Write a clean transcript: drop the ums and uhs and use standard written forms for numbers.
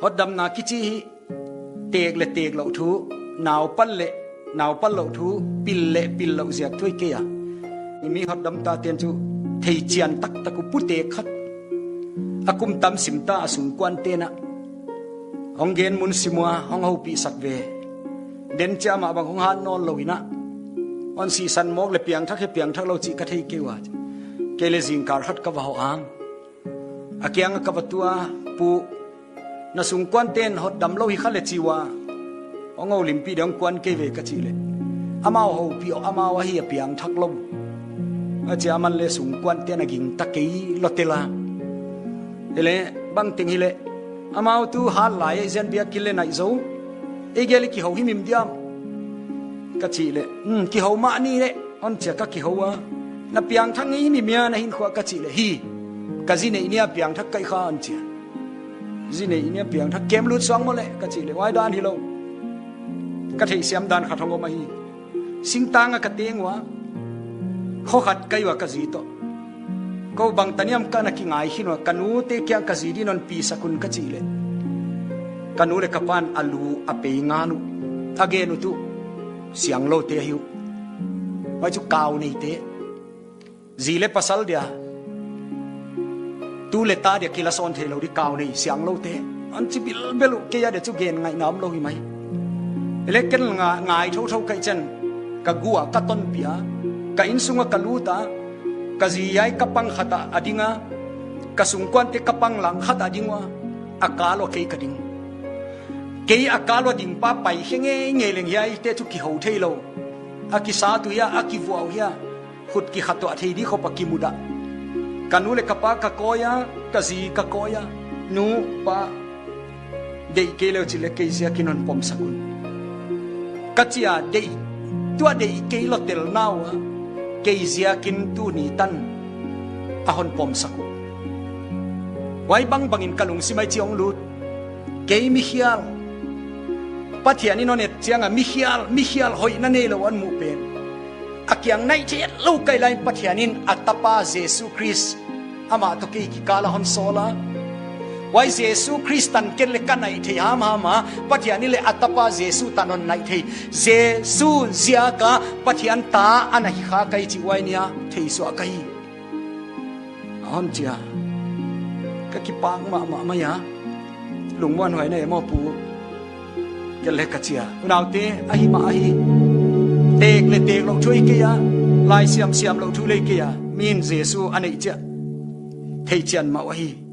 hot dam na kichi tek lo thu naw pal lo thu pil lo ziak thui ke ya mi hot dam ta ten chu thei chian tak taku pute khat akum tam simta asung kwan te na hong gen mun simwa hong ho pi sak ve den cha ma bang hong han non loina on si san mok le piang thak lo chi ka thei ke wa ke le jing kar khat ka wa ho ang akyang ka batua pu na sung kwan ten hot dam lo hi khale chiwa ong o limpi dang kwan ke ve ka chi le amao ho pi amao hi piang thak lo a chi aman le sung kwan ten a ging ta ke lotela ele bang ting hi le amao tu hal lai zen bia kile nai zo e gele ki ho hi mim diam ka chi le ki ho ma ni le on che ka ki ho wa na piang thang ni mi mia na hin khwa ka chi le hi ka ji nei nia piang thak kai kha an chi ji nei nia piang thak kem lut song mo le ka chi le wai dan hi lo ka thei siam dan kha thong ma hi sing tang ka teng wa kho khat kai wa ka ji to ko bang taniam ka na ki ngai hin wa kanu te kya ka ji din on pi sakun ka chi le kanu le kapan alu ape nganu agenu tu siang lo te hiu wai chu kaw nei te zile pasal dia tu le ta dia kila son the lo di kaw nei siang lo te an chi bil belu ke ya de chu gen ngai nam lo hi mai ele ken nga ngai tho kai chen ka gua ka ton pia ka insunga kaluta ka zi yai kapang khata adinga ka sungkwan te kapang lang khata dingwa akalo ke kading ke akalo ding pa pai henge ngeleng yai te chu ki ho thailo aki sa tu ya aki vuau ya khut ki khato athei di kho pakki muda kanule kapa ka koya ka zi ka koya nu pa dei ke le chile ke sia kinon pom sakun kachia dei tua dei ke lo tel nawa ke sia kin tu ni tan ahon pom sakun wai bang bangin kalung simai chiong lut ke mi hial pathian ni nonet chianga mi hial hoi na ne lo an mu pen akyang nai che lo kai lai pathianin atapa jesu christ ama to ki kala hon sola wai jesu christan ken le kanai the ama pathiani le atapa jesu tanon nai the jesu zia ka pathian ta anahi kha kai chi wai nia thei so kai hon chia ka ki pang ma ya lungwan hoi nei mo pu ke le ka chia unau te ahi ma ahi tek lo thui ke ya lai siam lo thu le ke ya min jesu anei cha thei chian ma wahi